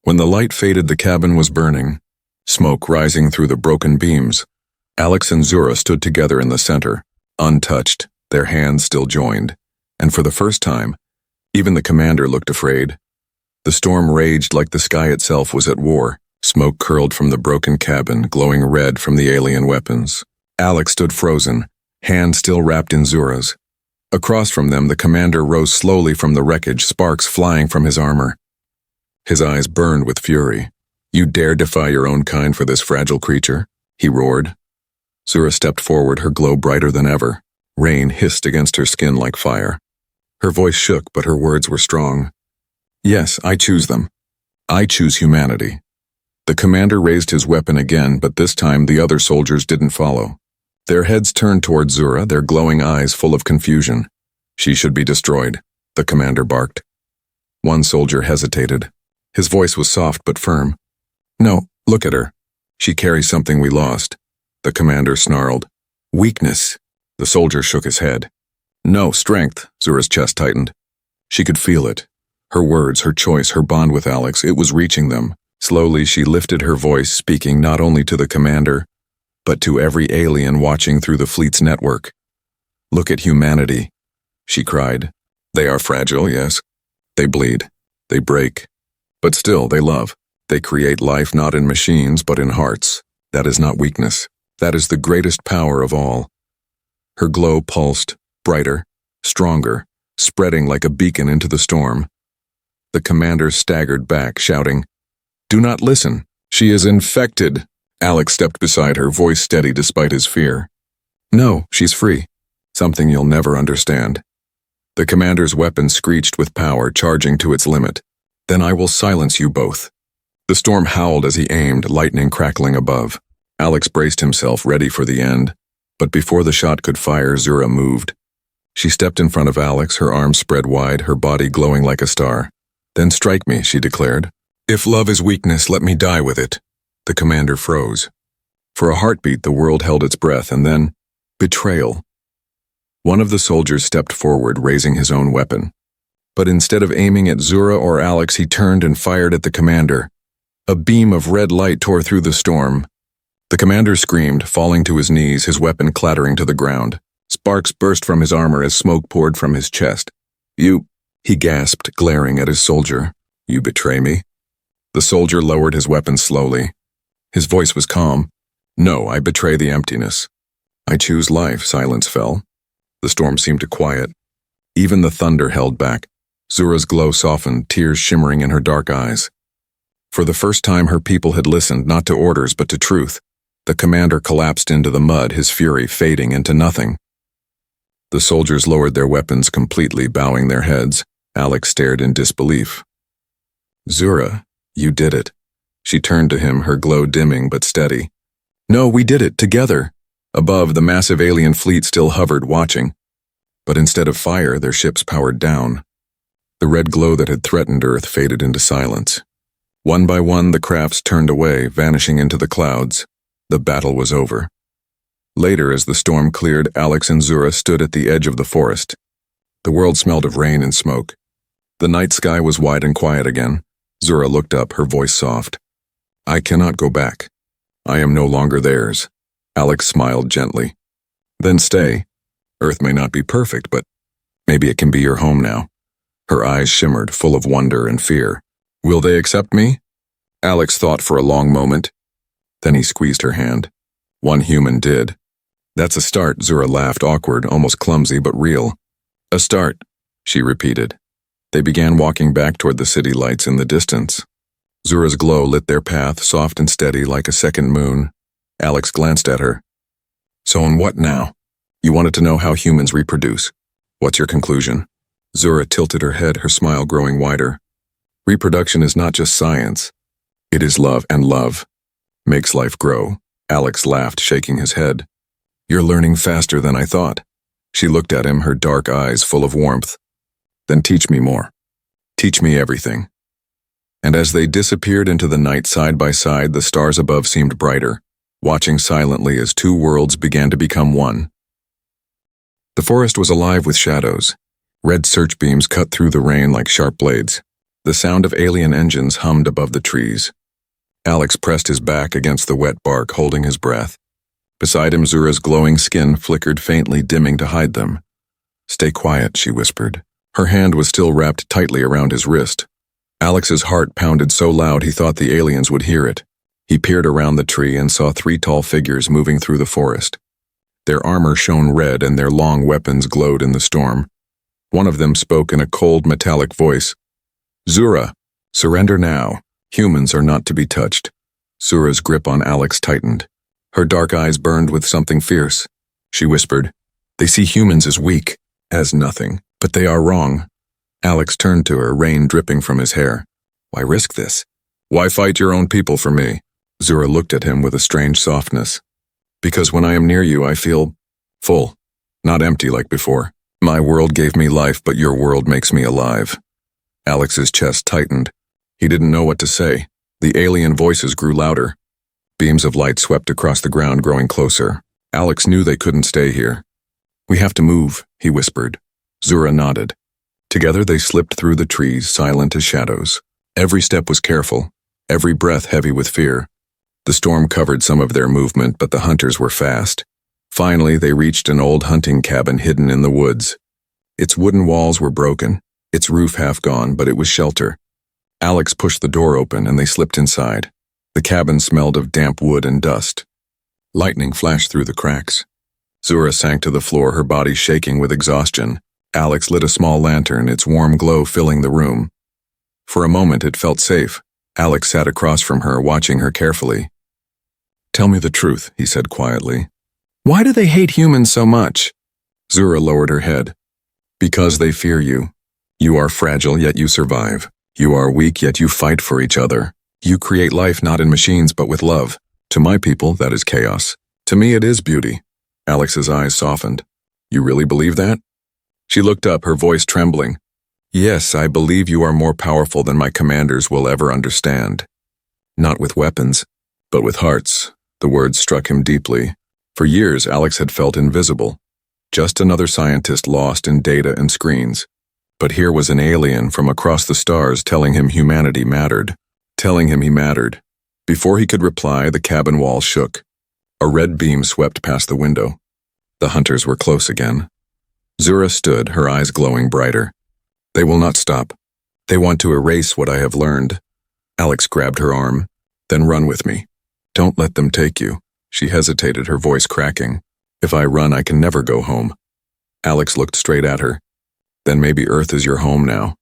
When the light faded, the cabin was burning, smoke rising through the broken beams. Alex and Zura stood together in the center, untouched, their hands still joined. And for the first time, even the commander looked afraid. The storm raged like the sky itself was at war. Smoke curled from the broken cabin, glowing red from the alien weapons. Alex stood frozen, hand still wrapped in Zura's. Across from them, the commander rose slowly from the wreckage, sparks flying from his armor. His eyes burned with fury. "You dare defy your own kind for this fragile creature?" he roared. Zura stepped forward, her glow brighter than ever. Rain hissed against her skin like fire. Her voice shook, but her words were strong. "Yes, I choose them. I choose humanity." The commander raised his weapon again, but this time the other soldiers didn't follow. Their heads turned toward Zura, their glowing eyes full of confusion. "She should be destroyed," the commander barked. One soldier hesitated. His voice was soft but firm. "No, look at her. She carries something we lost," the commander snarled. "Weakness." The soldier shook his head. "No, strength." Zura's chest tightened. She could feel it. Her words, her choice, her bond with Alex, it was reaching them. Slowly she lifted her voice, speaking not only to the commander, but to every alien watching through the fleet's network. "Look at humanity," she cried. "They are fragile, yes. They bleed. They break. But still, they love. They create life not in machines, but in hearts. That is not weakness. That is the greatest power of all." Her glow pulsed, brighter, stronger, spreading like a beacon into the storm. The commander staggered back, shouting, "Do not listen. She is infected." Alex stepped beside her, voice steady despite his fear. "No, she's free. Something you'll never understand." The commander's weapon screeched with power, charging to its limit. "Then I will silence you both." The storm howled as he aimed, lightning crackling above. Alex braced himself, ready for the end. But before the shot could fire, Zura moved. She stepped in front of Alex, her arms spread wide, her body glowing like a star. "Then strike me," she declared. "If love is weakness, let me die with it." The commander froze. For a heartbeat, the world held its breath, and then, betrayal. One of the soldiers stepped forward, raising his own weapon. But instead of aiming at Zura or Alex, he turned and fired at the commander. A beam of red light tore through the storm. The commander screamed, falling to his knees, his weapon clattering to the ground. Sparks burst from his armor as smoke poured from his chest. "You," he gasped, glaring at his soldier. "You betray me?" The soldier lowered his weapon slowly. His voice was calm. "No, I betray the emptiness. I choose life." Silence fell. The storm seemed to quiet. Even the thunder held back. Zura's glow softened, tears shimmering in her dark eyes. For the first time, her people had listened, not to orders, but to truth. The commander collapsed into the mud, his fury fading into nothing. The soldiers lowered their weapons completely, bowing their heads. Alex stared in disbelief. "Zura, you did it." She turned to him, her glow dimming but steady. "No, we did it, together." Above, the massive alien fleet still hovered, watching. But instead of fire, their ships powered down. The red glow that had threatened Earth faded into silence. One by one, the crafts turned away, vanishing into the clouds. The battle was over. Later, as the storm cleared, Alex and Zura stood at the edge of the forest. The world smelled of rain and smoke. The night sky was wide and quiet again. Zura looked up, her voice soft. "I cannot go back. I am no longer theirs." Alex smiled gently. "Then stay. Earth may not be perfect, but maybe it can be your home now." Her eyes shimmered, full of wonder and fear. "Will they accept me?" Alex thought for a long moment. Then he squeezed her hand. One human did. "That's a start," Zura laughed, awkward, almost clumsy, but real. "A start," she repeated. They began walking back toward the city lights in the distance. Zura's glow lit their path, soft and steady like a second moon. Alex glanced at her. "So and what now? You wanted to know how humans reproduce. What's your conclusion?" Zura tilted her head, her smile growing wider. "Reproduction is not just science. It is love, and love makes life grow." Alex laughed, shaking his head. "You're learning faster than I thought." She looked at him, her dark eyes full of warmth. "Then teach me more. Teach me everything." And as they disappeared into the night side by side, the stars above seemed brighter, watching silently as two worlds began to become one. The forest was alive with shadows. Red search beams cut through the rain like sharp blades. The sound of alien engines hummed above the trees. Alex pressed his back against the wet bark, holding his breath. Beside him, Zura's glowing skin flickered faintly, dimming to hide them. "Stay quiet," she whispered. Her hand was still wrapped tightly around his wrist. Alex's heart pounded so loud he thought the aliens would hear it. He peered around the tree and saw 3 tall figures moving through the forest. Their armor shone red and their long weapons glowed in the storm. One of them spoke in a cold, metallic voice. "Zura, surrender now. Humans are not to be touched." Zura's grip on Alex tightened. Her dark eyes burned with something fierce. She whispered, "They see humans as weak, as nothing, but they are wrong." Alex turned to her, rain dripping from his hair. "Why risk this? Why fight your own people for me?" Zura looked at him with a strange softness. "Because when I am near you, I feel full, not empty like before. My world gave me life, but your world makes me alive." Alex's chest tightened. He didn't know what to say. The alien voices grew louder. Beams of light swept across the ground, growing closer. Alex knew they couldn't stay here. "We have to move," he whispered. Zura nodded. Together they slipped through the trees, silent as shadows. Every step was careful, every breath heavy with fear. The storm covered some of their movement, but the hunters were fast. Finally, they reached an old hunting cabin hidden in the woods. Its wooden walls were broken, its roof half gone, but it was shelter. Alex pushed the door open and they slipped inside. The cabin smelled of damp wood and dust. Lightning flashed through the cracks. Zura sank to the floor, her body shaking with exhaustion. Alex lit a small lantern, its warm glow filling the room. For a moment it felt safe. Alex sat across from her, watching her carefully. "Tell me the truth," he said quietly. "Why do they hate humans so much?" Zura lowered her head. "Because they fear you. You are fragile, yet you survive. You are weak, yet you fight for each other. You create life not in machines, but with love. To my people, that is chaos. To me, it is beauty." Alex's eyes softened. "You really believe that?" She looked up, her voice trembling. "Yes, I believe you are more powerful than my commanders will ever understand. Not with weapons, but with hearts." The words struck him deeply. For years, Alex had felt invisible. Just another scientist lost in data and screens. But here was an alien from across the stars telling him humanity mattered. Telling him he mattered. Before he could reply, the cabin wall shook. A red beam swept past the window. The hunters were close again. Zura stood, her eyes glowing brighter. "They will not stop. They want to erase what I have learned." Alex grabbed her arm. "Then run with me. Don't let them take you." She hesitated, her voice cracking. "If I run, I can never go home." Alex looked straight at her. "Then maybe Earth is your home now."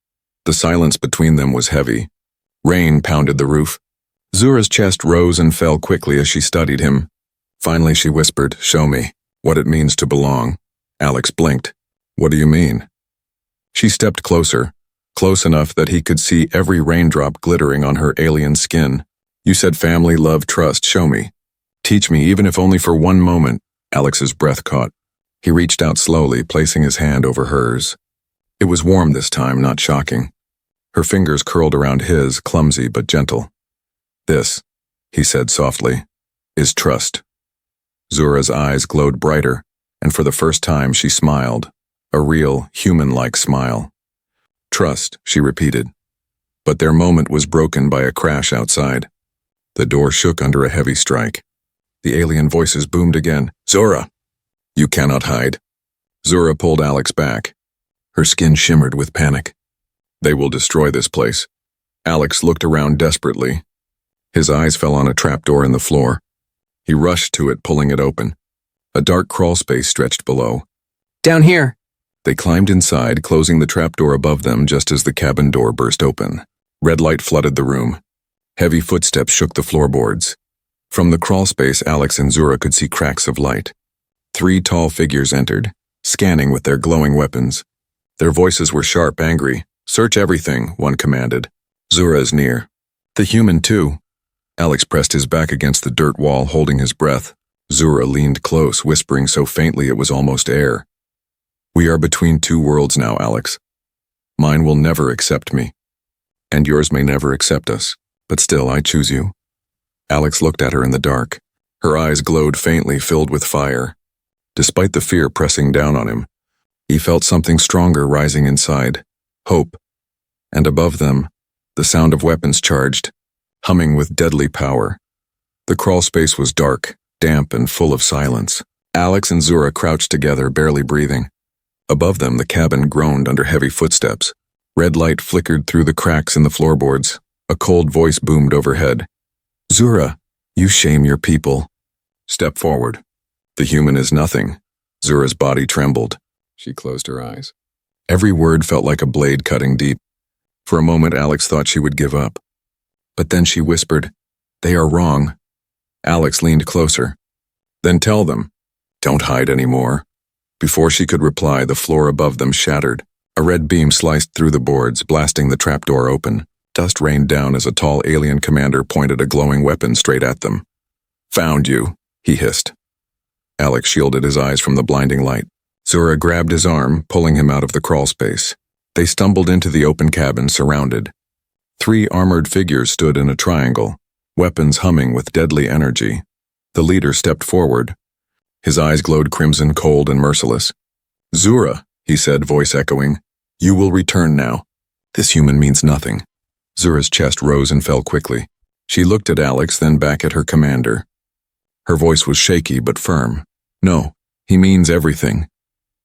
The silence between them was heavy. Rain pounded the roof. Zura's chest rose and fell quickly as she studied him. Finally she whispered, "Show me what it means to belong." Alex blinked. "What do you mean?" She stepped closer, close enough that he could see every raindrop glittering on her alien skin. "You said family, love, trust. Show me. Teach me, even if only for one moment." Alex's breath caught. He reached out slowly, placing his hand over hers. It was warm this time, not shocking. Her fingers curled around his, clumsy but gentle. "This," he said softly, "is trust." Zura's eyes glowed brighter, and for the first time she smiled, a real, human-like smile. "Trust," she repeated. But their moment was broken by a crash outside. The door shook under a heavy strike. The alien voices boomed again. "Zura! You cannot hide." Zura pulled Alex back. Her skin shimmered with panic. "They will destroy this place." Alex looked around desperately. His eyes fell on a trapdoor in the floor. He rushed to it, pulling it open. A dark crawl space stretched below. "Down here!" They climbed inside, closing the trapdoor above them just as the cabin door burst open. Red light flooded the room. Heavy footsteps shook the floorboards. From the crawl space, Alex and Zura could see cracks of light. 3 tall figures entered, scanning with their glowing weapons. Their voices were sharp, angry. "Search everything," one commanded. "Zura is near." "The human, too." Alex pressed his back against the dirt wall, holding his breath. Zura leaned close, whispering so faintly it was almost air. "We are between 2 worlds now, Alex. Mine will never accept me. And yours may never accept us. But still, I choose you." Alex looked at her in the dark. Her eyes glowed faintly, filled with fire. Despite the fear pressing down on him, he felt something stronger rising inside. Hope. And above them, The sound of weapons charged, humming with deadly power. The crawl space was dark, damp, and full of silence. Alex and Zura crouched together, barely breathing. Above them, the cabin groaned under heavy footsteps. Red light flickered through the cracks in the floorboards. A cold voice boomed overhead. "Zura, you shame your people. Step forward. The human is nothing." Zura's body trembled. She closed her eyes. Every word felt like a blade cutting deep. For a moment, Alex thought she would give up. But then she whispered, "They are wrong." Alex leaned closer. "Then tell them. Don't hide anymore." Before she could reply, the floor above them shattered. A red beam sliced through the boards, blasting the trapdoor open. Dust rained down as a tall alien commander pointed a glowing weapon straight at them. "Found you," he hissed. Alex shielded his eyes from the blinding light. Zura grabbed his arm, pulling him out of the crawl space. They stumbled into the open cabin, surrounded. 3 armored figures stood in a triangle, weapons humming with deadly energy. The leader stepped forward. His eyes glowed crimson, cold, and merciless. "Zura," he said, voice echoing, "you will return now. This human means nothing." Zura's chest rose and fell quickly. She looked at Alex, then back at her commander. Her voice was shaky but firm. "No, he means everything."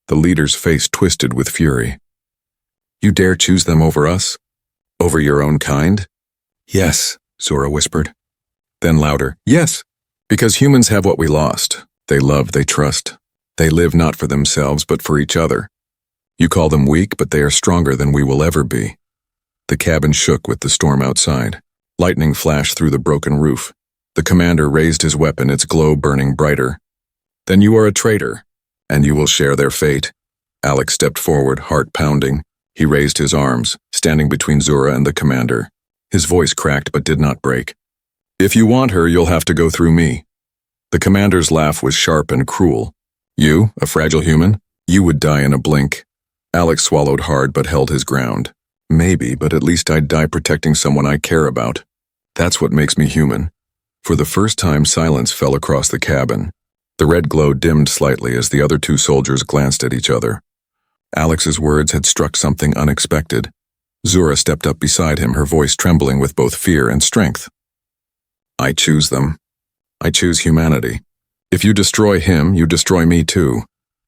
The leader's face twisted with fury. "You dare choose them over us? Over your own kind?" "Yes," Zura whispered. Then louder, "Yes, because humans have what we lost. They love, they trust. They live not for themselves, but for each other. You call them weak, but they are stronger than we will ever be." The cabin shook with the storm outside. Lightning flashed through the broken roof. The commander raised his weapon, its glow burning brighter. "Then you are a traitor, and you will share their fate." Alex stepped forward, heart pounding. He raised his arms, standing between Zura and the commander. His voice cracked but did not break. "If you want her, you'll have to go through me." The commander's laugh was sharp and cruel. "You, a fragile human? You would die in a blink." Alex swallowed hard but held his ground. "Maybe, but at least I'd die protecting someone I care about. That's what makes me human." For the first time, silence fell across the cabin. The red glow dimmed slightly as the other 2 soldiers glanced at each other. Alex's words had struck something unexpected. Zura stepped up beside him, her voice trembling with both fear and strength. "I choose them. I choose humanity. If you destroy him, you destroy me too."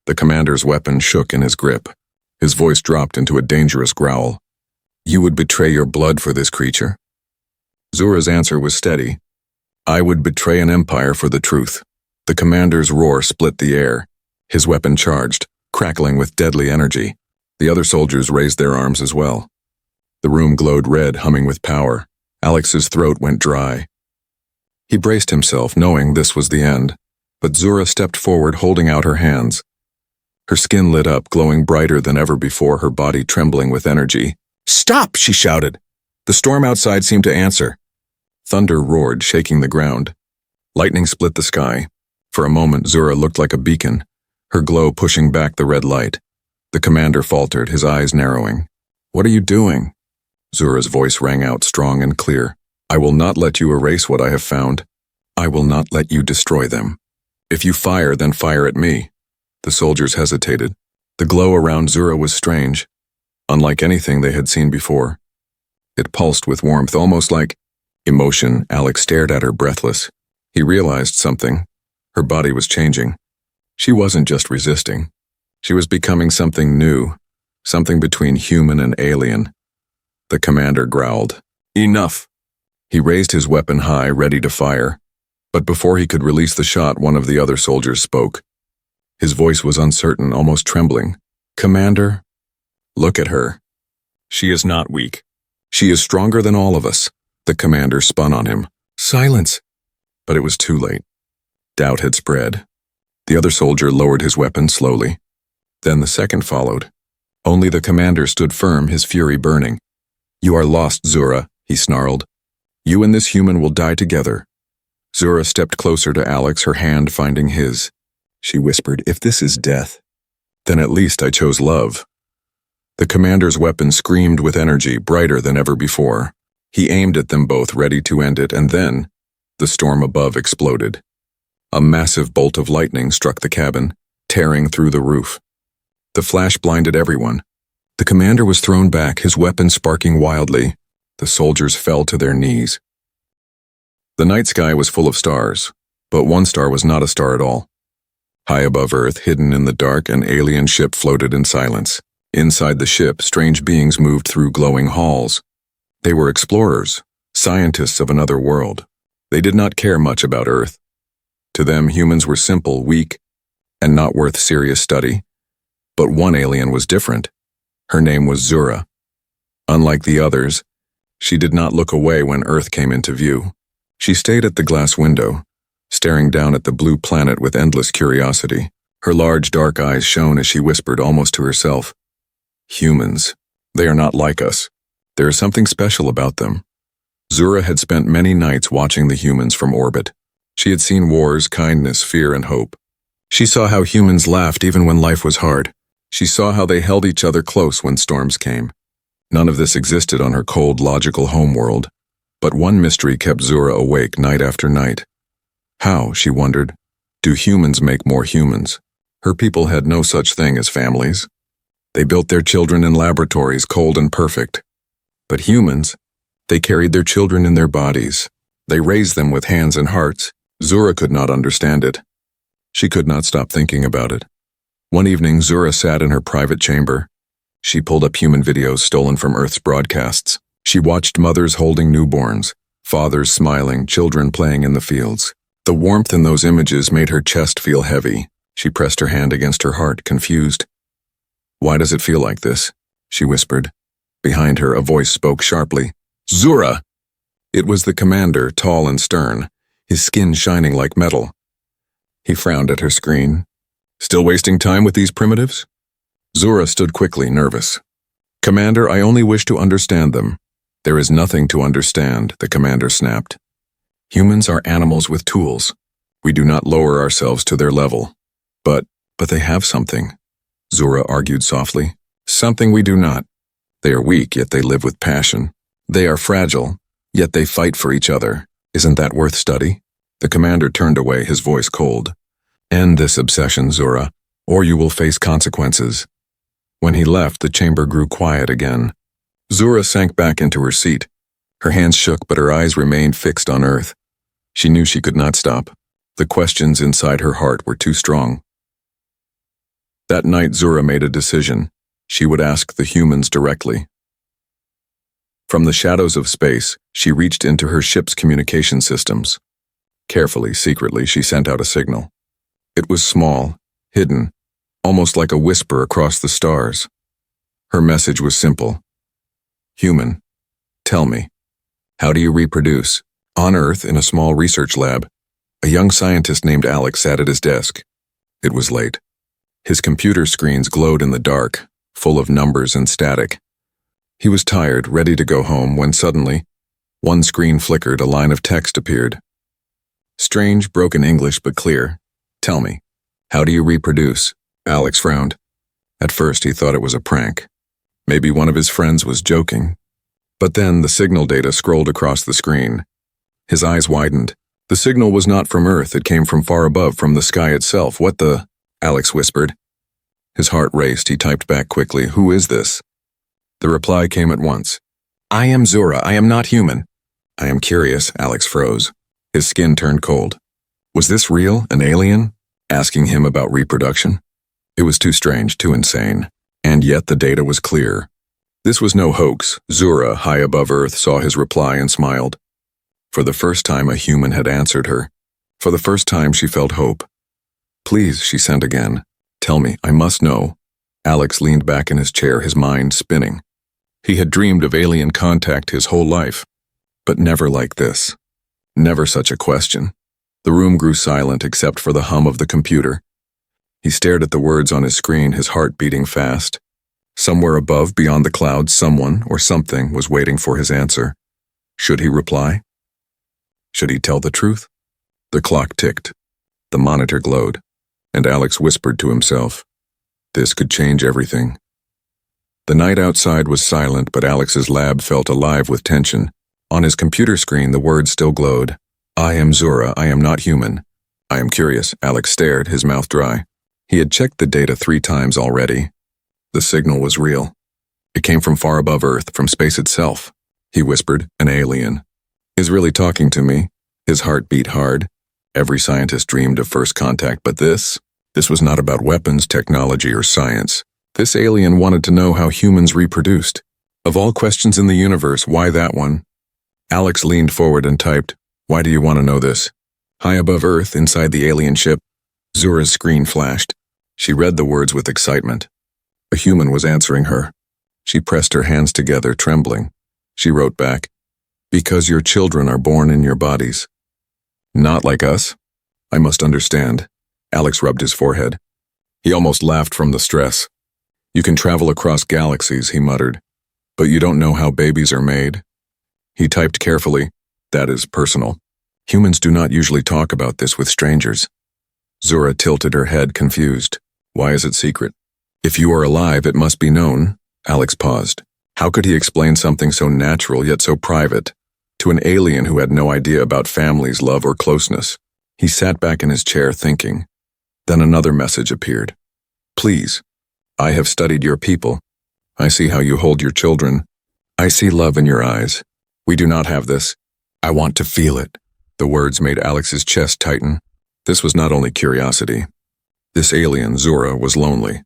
The commander's weapon shook in his grip. His voice dropped into a dangerous growl. "You would betray your blood for this creature?" Zura's answer was steady. "I would betray an empire for the truth." The commander's roar split the air. His weapon charged, crackling with deadly energy. The other soldiers raised their arms as well. The room glowed red, humming with power. Alex's throat went dry. He braced himself, knowing this was the end, but Zura stepped forward, holding out her hands. Her skin lit up, glowing brighter than ever before, her body trembling with energy. "Stop!" she shouted. The storm outside seemed to answer. Thunder roared, shaking the ground. Lightning split the sky. For a moment, Zura looked like a beacon, her glow pushing back the red light. The commander faltered, his eyes narrowing. "What are you doing?" Zura's voice rang out strong and clear. "I will not let you erase what I have found. I will not let you destroy them. If you fire, then fire at me." The soldiers hesitated. The glow around Zura was strange, unlike anything they had seen before. It pulsed with warmth, almost like emotion. Alex stared at her, breathless. He realized something. Her body was changing. She wasn't just resisting. She was becoming something new, something between human and alien. The commander growled, "Enough!" He raised his weapon high, ready to fire. But before he could release the shot, one of the other soldiers spoke. His voice was uncertain, almost trembling. "Commander, look at her. She is not weak. She is stronger than all of us." The commander spun on him. "Silence!" But it was too late. Doubt had spread. The other soldier lowered his weapon slowly. Then the second followed. Only the commander stood firm, his fury burning. "You are lost, Zura," he snarled. "You and this human will die together." Zura stepped closer to Alex, her hand finding his. She whispered, "If this is death, then at least I chose love." The commander's weapon screamed with energy, brighter than ever before. He aimed at them both, ready to end it, and then the storm above exploded. A massive bolt of lightning struck the cabin, tearing through the roof. The flash blinded everyone. The commander was thrown back, his weapon sparking wildly. The soldiers fell to their knees. The night sky was full of stars, but one star was not a star at all. High above Earth, hidden in the dark, an alien ship floated in silence. Inside the ship, strange beings moved through glowing halls. They were explorers, scientists of another world. They did not care much about Earth. To them, humans were simple, weak, and not worth serious study. But one alien was different. Her name was Zura. Unlike the others, she did not look away when Earth came into view. She stayed at the glass window, staring down at the blue planet with endless curiosity. Her large dark eyes shone as she whispered almost to herself, "Humans, they are not like us. There is something special about them." Zura had spent many nights watching the humans from orbit. She had seen wars, kindness, fear, and hope. She saw how humans laughed even when life was hard. She saw how they held each other close when storms came. None of this existed on her cold, logical homeworld. But one mystery kept Zura awake night after night. How, she wondered, do humans make more humans? Her people had no such thing as families. They built their children in laboratories, cold and perfect. But humans, they carried their children in their bodies. They raised them with hands and hearts. Zura could not understand it. She could not stop thinking about it. One evening, Zura sat in her private chamber. She pulled up human videos stolen from Earth's broadcasts. She watched mothers holding newborns, fathers smiling, children playing in the fields. The warmth in those images made her chest feel heavy. She pressed her hand against her heart, confused. "Why does it feel like this?" she whispered. Behind her, a voice spoke sharply. "Zura!" It was the commander, tall and stern, his skin shining like metal. He frowned at her screen. "Still wasting time with these primitives?" Zura stood quickly, nervous. "Commander, I only wish to understand them." "There is nothing to understand," the commander snapped. "Humans are animals with tools. We do not lower ourselves to their level." But they have something," Zura argued softly. "Something we do not. They are weak, yet they live with passion. They are fragile, yet they fight for each other. Isn't that worth study?" The commander turned away, his voice cold. "End this obsession, Zura, or you will face consequences." When he left, the chamber grew quiet again. Zura sank back into her seat. Her hands shook, but her eyes remained fixed on Earth. She knew she could not stop. The questions inside her heart were too strong. That night, Zura made a decision. She would ask the humans directly. From the shadows of space, she reached into her ship's communication systems. Carefully, secretly, she sent out a signal. It was small, hidden, almost like a whisper across the stars. Her message was simple. "Human, tell me, how do you reproduce?" On Earth, in a small research lab, a young scientist named Alex sat at his desk. It was late. His computer screens glowed in the dark, full of numbers and static. He was tired, ready to go home, when suddenly, one screen flickered, a line of text appeared. Strange, broken English, but clear. "Tell me, how do you reproduce?" Alex frowned. At first, he thought it was a prank. Maybe one of his friends was joking. But then the signal data scrolled across the screen. His eyes widened. The signal was not from Earth, it came from far above, from the sky itself. "What the?" Alex whispered. His heart raced. He typed back quickly, "Who is this?" The reply came at once. "I am Zura. I am not human." "I am curious." Alex froze. His skin turned cold. Was this real? An alien? Asking him about reproduction? It was too strange, too insane. And yet the data was clear. This was no hoax. Zura, high above Earth, saw his reply and smiled. For the first time, a human had answered her. For the first time, she felt hope. "Please," she sent again. "Tell me, I must know." Alex leaned back in his chair, his mind spinning. He had dreamed of alien contact his whole life, but never like this. Never such a question. The room grew silent except for the hum of the computer. He stared at the words on his screen, his heart beating fast. Somewhere above, beyond the clouds, someone or something was waiting for his answer. Should he reply? Should he tell the truth? The clock ticked. The monitor glowed, and Alex whispered to himself, "This could change everything." The night outside was silent, but Alex's lab felt alive with tension. On his computer screen, the words still glowed. "I am Zura. I am not human." "I am curious." Alex stared, his mouth dry. He had checked the data 3 times already. The signal was real. It came from far above Earth, from space itself. He whispered, an alien. Is really talking to me. His heart beat hard. Every scientist dreamed of first contact, but this was not about weapons, technology, or science. This alien wanted to know how humans reproduced. Of all questions in the universe, why that one? Alex leaned forward and typed, "Why do you want to know this?" High above Earth, inside the alien ship, Zura's screen flashed. She read the words with excitement. A human was answering her. She pressed her hands together, trembling. She wrote back, "Because your children are born in your bodies." Not like us? I must understand. Alex rubbed his forehead. He almost laughed from the stress. You can travel across galaxies, he muttered. But you don't know how babies are made? He typed carefully, "That is personal. Humans do not usually talk about this with strangers." Zura tilted her head, confused. Why is it secret? If you are alive, it must be known. Alex paused. How could he explain something so natural yet so private to an alien who had no idea about families, love, or closeness? He sat back in his chair thinking. Then another message appeared. Please, I have studied your people. I see how you hold your children. I see love in your eyes. We do not have this. I want to feel it. The words made Alex's chest tighten. This was not only curiosity. This alien, Zura, was lonely.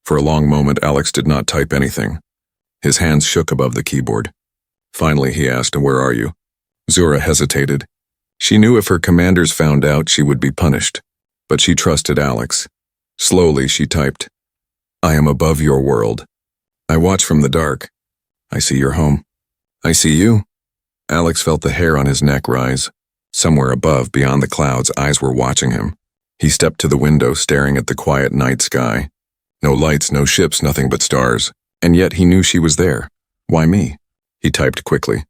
For a long moment, Alex did not type anything. His hands shook above the keyboard. Finally, he asked, "Where are you?" Zura hesitated. She knew if her commanders found out, she would be punished. But she trusted Alex. Slowly, she typed, "I am above your world. I watch from the dark. I see your home. I see you." Alex felt the hair on his neck rise. Somewhere above, beyond the clouds, eyes were watching him. He stepped to the window, staring at the quiet night sky. No lights, no ships, nothing but stars. And yet he knew she was there. Why me? He typed quickly.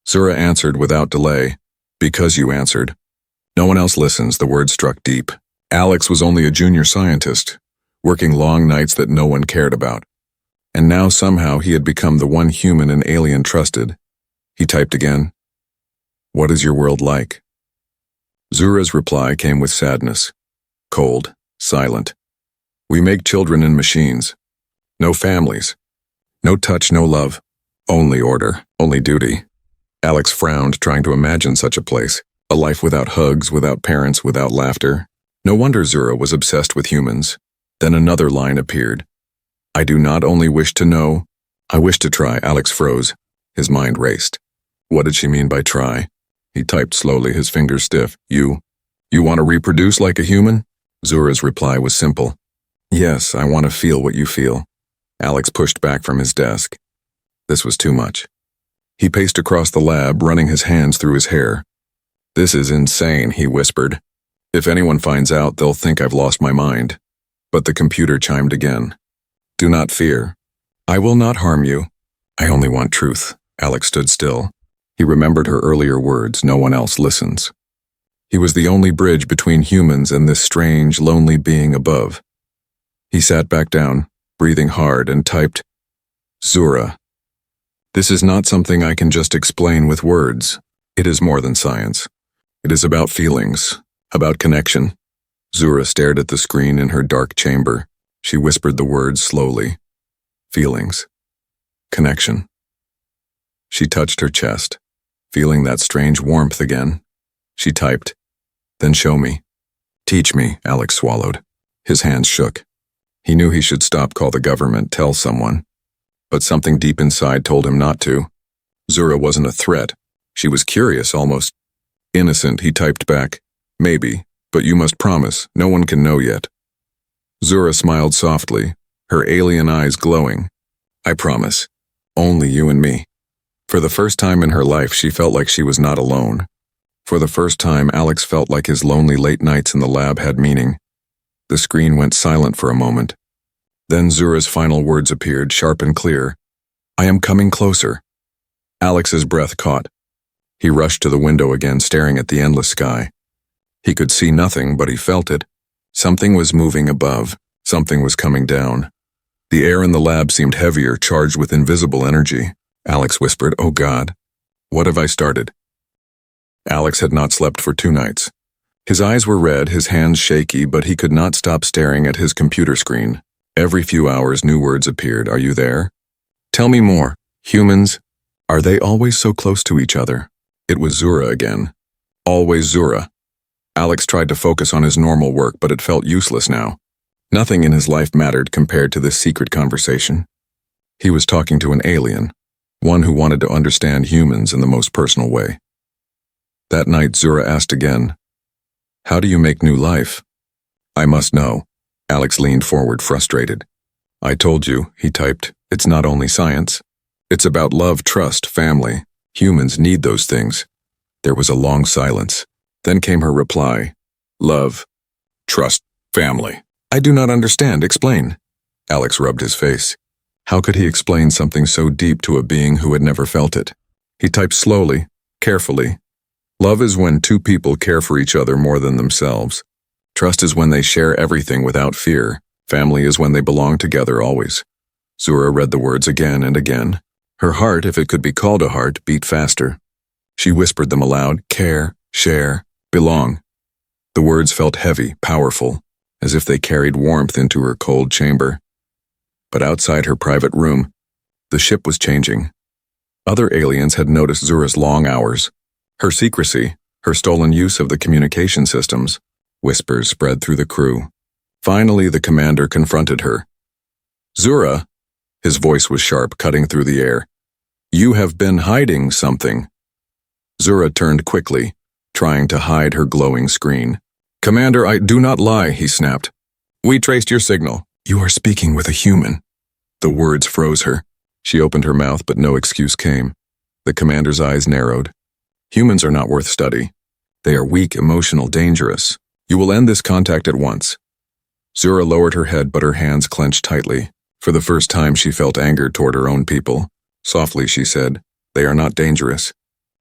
Zura answered without delay. Because you answered. No one else listens, the word struck deep. Alex was only a junior scientist, working long nights that no one cared about. And now somehow he had become the one human an alien trusted. He typed again. What is your world like? Zura's reply came with sadness. Cold, silent. We make children in machines. No families. No touch, no love. Only order, only duty. Alex frowned, trying to imagine such a place. A life without hugs, without parents, without laughter. No wonder Zura was obsessed with humans. Then another line appeared. I do not only wish to know, I wish to try. Alex froze. His mind raced. What did she mean by try? He typed slowly, his fingers stiff. You want to reproduce like a human? Zura's reply was simple. Yes, I want to feel what you feel. Alex pushed back from his desk. This was too much. He paced across the lab, running his hands through his hair. This is insane, he whispered. If anyone finds out, they'll think I've lost my mind. But the computer chimed again. Do not fear. I will not harm you. I only want truth. Alex stood still. He remembered her earlier words, no one else listens. He was the only bridge between humans and this strange, lonely being above. He sat back down, breathing hard, and typed, Zura. This is not something I can just explain with words. It is more than science. It is about feelings, about connection. Zura stared at the screen in her dark chamber. She whispered the words slowly. Feelings. Connection. She touched her chest, feeling that strange warmth again. She typed, Then show me. Teach me, Alex swallowed. His hands shook. He knew he should stop, call the government, tell someone. But something deep inside told him not to. Zura wasn't a threat. She was curious, almost innocent. He typed back, Maybe, but you must promise, no one can know yet. Zura smiled softly, her alien eyes glowing. I promise. Only you and me. For the first time in her life, she felt like she was not alone. For the first time, Alex felt like his lonely late nights in the lab had meaning. The screen went silent for a moment. Then Zura's final words appeared, sharp and clear. I am coming closer. Alex's breath caught. He rushed to the window again, staring at the endless sky. He could see nothing, but he felt it. Something was moving above. Something was coming down. The air in the lab seemed heavier, charged with invisible energy. Alex whispered, Oh God, what have I started? Alex had not slept for 2 nights. His eyes were red, his hands shaky, but he could not stop staring at his computer screen. Every few hours, new words appeared. Are you there? Tell me more. Humans? Are they always so close to each other? It was Zura again. Always Zura. Alex tried to focus on his normal work, but it felt useless now. Nothing in his life mattered compared to this secret conversation. He was talking to an alien, one who wanted to understand humans in the most personal way. That night, Zura asked again, "How do you make new life?" "I must know." Alex leaned forward, frustrated. "I told you," he typed, "it's not only science. It's about love, trust, family. Humans need those things." There was a long silence. Then came her reply. "Love, trust, family. I do not understand. Explain." Alex rubbed his face. How could he explain something so deep to a being who had never felt it? He typed slowly, carefully. Love is when two people care for each other more than themselves. Trust is when they share everything without fear. Family is when they belong together always. Zura read the words again and again. Her heart, if it could be called a heart, beat faster. She whispered them aloud: care, share, belong. The words felt heavy, powerful, as if they carried warmth into her cold chamber. But outside her private room, the ship was changing. Other aliens had noticed Zura's long hours, her secrecy, her stolen use of the communication systems. Whispers spread through the crew. Finally, the commander confronted her. "Zura," his voice was sharp, cutting through the air. "You have been hiding something." Zura turned quickly, trying to hide her glowing screen. "Commander, I do not lie," he snapped. "We traced your signal." "You are speaking with a human." The words froze her. She opened her mouth, but no excuse came. The commander's eyes narrowed. "Humans are not worth study. They are weak, emotional, dangerous. You will end this contact at once." Zura lowered her head, but her hands clenched tightly. For the first time, she felt anger toward her own people. Softly, she said, "They are not dangerous.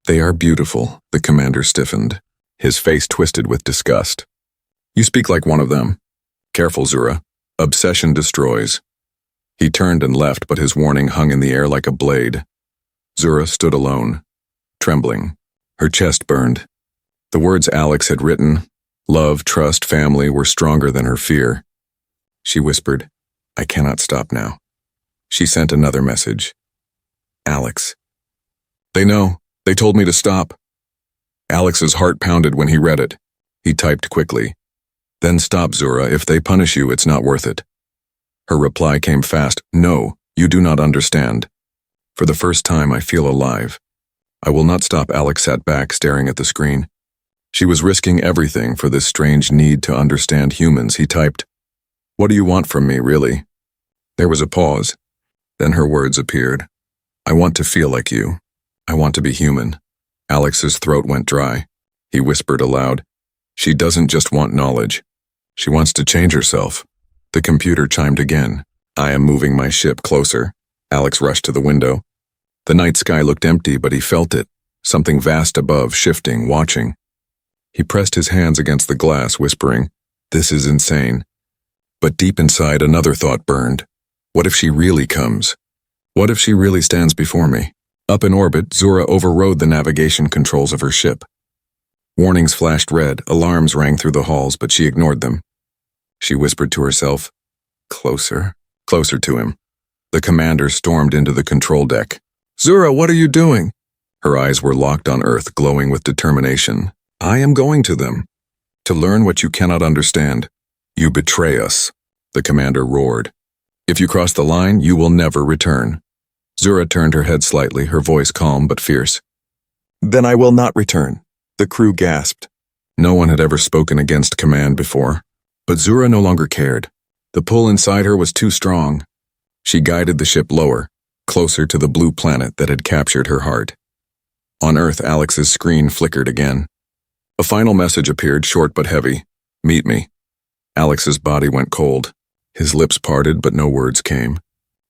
They are beautiful." The commander stiffened. His face twisted with disgust. "You speak like one of them." "Careful, Zura. Obsession destroys." He turned and left, but his warning hung in the air like a blade. Zura stood alone, trembling. Her chest burned. The words Alex had written, love, trust, family, were stronger than her fear. She whispered, "I cannot stop now." She sent another message. "Alex." "They know. They told me to stop." Alex's heart pounded when he read it. He typed quickly. "Then stop, Zura. If they punish you, it's not worth it." Her reply came fast. "No, you do not understand. For the first time, I feel alive." "I will not stop." Alex sat back, staring at the screen. She was risking everything for this strange need to understand humans. He typed, "What do you want from me, really?" There was a pause. Then her words appeared. "I want to feel like you. I want to be human." Alex's throat went dry. He whispered aloud, "She doesn't just want knowledge. She wants to change herself." The computer chimed again. "I am moving my ship closer." Alex rushed to the window. The night sky looked empty, but he felt it. Something vast above, shifting, watching. He pressed his hands against the glass, whispering, "This is insane." But deep inside, another thought burned. What if she really comes? What if she really stands before me? Up in orbit, Zura overrode the navigation controls of her ship. Warnings flashed red, alarms rang through the halls, but she ignored them. She whispered to herself, "Closer, closer to him." The commander stormed into the control deck. "Zura, what are you doing?" Her eyes were locked on Earth, glowing with determination. "I am going to them. To learn what you cannot understand. You betray us," the commander roared. "If you cross the line, you will never return." Zura turned her head slightly, her voice calm but fierce. "Then I will not return." The crew gasped. No one had ever spoken against command before. But Zura no longer cared. The pull inside her was too strong. She guided the ship lower, closer to the blue planet that had captured her heart. On Earth, Alex's screen flickered again. A final message appeared, short but heavy. "Meet me." Alex's body went cold. His lips parted, but no words came.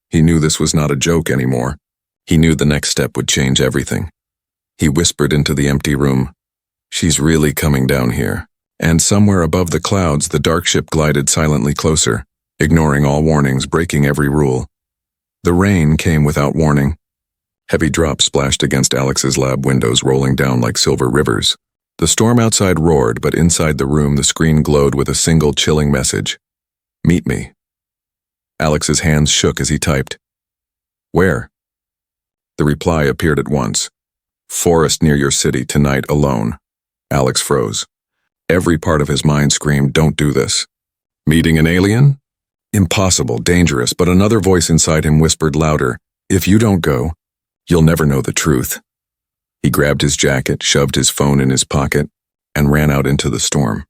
He knew this was not a joke anymore. He knew the next step would change everything. He whispered into the empty room, "She's really coming down here." And somewhere above the clouds, the dark ship glided silently closer, ignoring all warnings, breaking every rule. The rain came without warning. Heavy drops splashed against Alex's lab windows, rolling down like silver rivers. The storm outside roared, but inside the room the screen glowed with a single chilling message. "Meet me." Alex's hands shook as he typed. "Where?" The reply appeared at once. Forest near your city tonight alone. Alex froze. Every part of his mind screamed, don't do this. Meeting an alien? Impossible, dangerous, but another voice inside him whispered louder, if you don't go, you'll never know the truth. He grabbed his jacket, shoved his phone in his pocket, and ran out into the storm.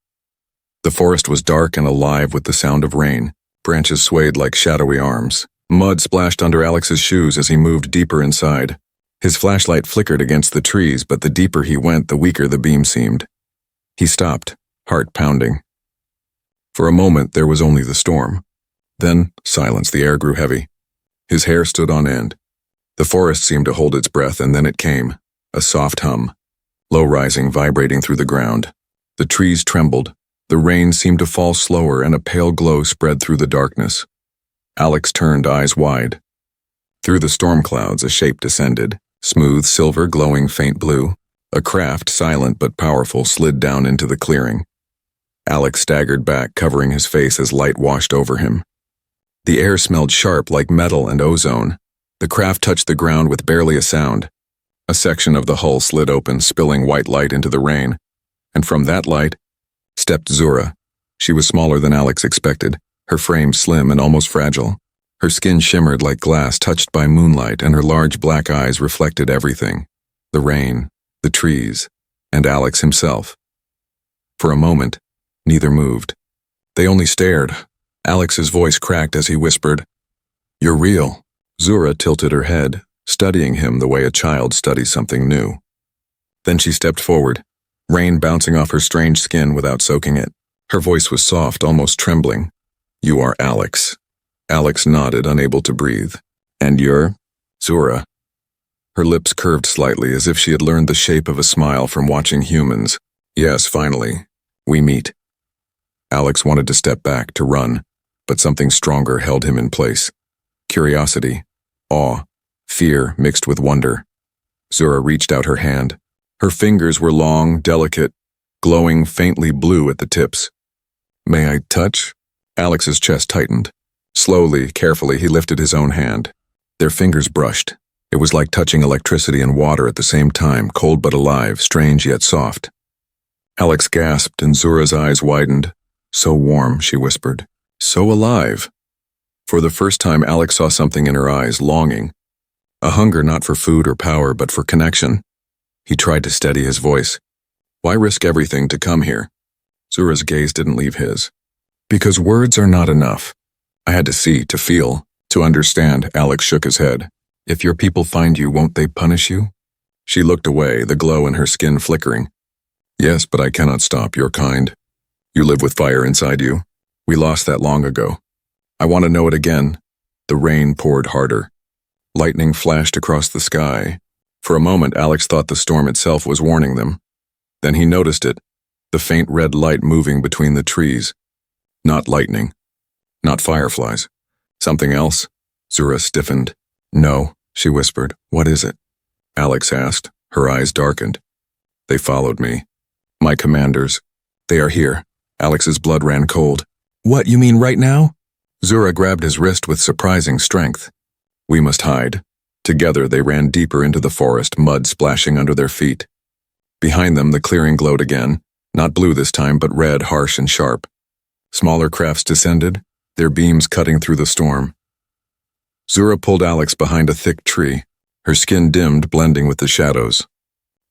The forest was dark and alive with the sound of rain. Branches swayed like shadowy arms. Mud splashed under Alex's shoes as he moved deeper inside. His flashlight flickered against the trees, but the deeper he went, the weaker the beam seemed. He stopped, heart pounding. For a moment, there was only the storm. Then, silence. The air grew heavy. His hair stood on end. The forest seemed to hold its breath, and then it came, a soft hum, low-rising, vibrating through the ground. The trees trembled. The rain seemed to fall slower, and a pale glow spread through the darkness. Alex turned, eyes wide. Through the storm clouds, a shape descended, smooth, silver, glowing faint blue. A craft, silent but powerful, slid down into the clearing. Alex staggered back, covering his face as light washed over him. The air smelled sharp like metal and ozone. The craft touched the ground with barely a sound. A section of the hull slid open, spilling white light into the rain. And from that light stepped Zura. She was smaller than Alex expected, her frame slim and almost fragile. Her skin shimmered like glass touched by moonlight, and her large black eyes reflected everything. The rain, the trees, and Alex himself. For a moment, neither moved. They only stared. Alex's voice cracked as he whispered, "You're real." Zura tilted her head, studying him the way a child studies something new. Then she stepped forward, rain bouncing off her strange skin without soaking it. Her voice was soft, almost trembling. "You are Alex." Alex nodded, unable to breathe. "And you're?" "Zura." Her lips curved slightly, as if she had learned the shape of a smile from watching humans. "Yes, finally. We meet." Alex wanted to step back, to run, but something stronger held him in place. Curiosity, awe, fear mixed with wonder. Zura reached out her hand. Her fingers were long, delicate, glowing faintly blue at the tips. "May I touch?" Alex's chest tightened. Slowly, carefully, he lifted his own hand. Their fingers brushed. It was like touching electricity and water at the same time, cold but alive, strange yet soft. Alex gasped, and Zura's eyes widened. "So warm," she whispered. "So alive." For the first time, Alex saw something in her eyes, longing. A hunger not for food or power, but for connection. He tried to steady his voice. "Why risk everything to come here?" Zura's gaze didn't leave his. "Because words are not enough. I had to see, to feel, to understand." Alex shook his head. "If your people find you, won't they punish you?" She looked away, the glow in her skin flickering. "Yes, but I cannot stop your kind. You live with fire inside you. We lost that long ago. I want to know it again." The rain poured harder. Lightning flashed across the sky. For a moment, Alex thought the storm itself was warning them. Then he noticed it, the faint red light moving between the trees. Not lightning. Not fireflies. Something else? Zura stiffened. "No," she whispered. "What is it?" Alex asked. Her eyes darkened. "They followed me. My commanders. They are here." Alex's blood ran cold. "What, you mean right now?" Zura grabbed his wrist with surprising strength. "We must hide." Together they ran deeper into the forest, mud splashing under their feet. Behind them the clearing glowed again, not blue this time, but red, harsh and sharp. Smaller crafts descended, their beams cutting through the storm. Zura pulled Alex behind a thick tree, her skin dimmed, blending with the shadows.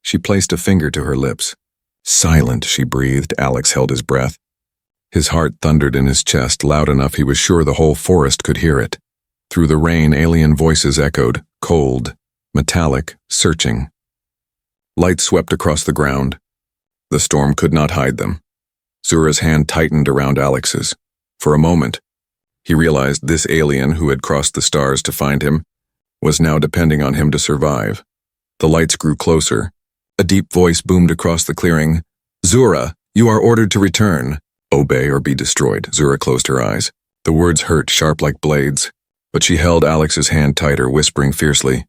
She placed a finger to her lips. "Silent," she breathed. Alex held his breath. His heart thundered in his chest, loud enough he was sure the whole forest could hear it. Through the rain, alien voices echoed, cold, metallic, searching. Light swept across the ground. The storm could not hide them. Zura's hand tightened around Alex's. For a moment, he realized this alien who had crossed the stars to find him was now depending on him to survive. The lights grew closer. A deep voice boomed across the clearing. "Zura, you are ordered to return. Obey or be destroyed." Zura closed her eyes. The words hurt, sharp like blades, but she held Alex's hand tighter, whispering fiercely,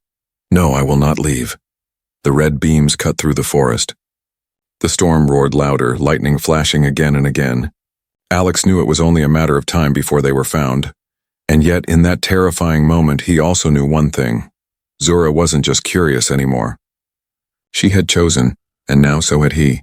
"No, I will not leave." The red beams cut through the forest. The storm roared louder, lightning flashing again and again. Alex knew it was only a matter of time before they were found. And yet, in that terrifying moment, he also knew one thing. Zura wasn't just curious anymore. She had chosen, and now so had he.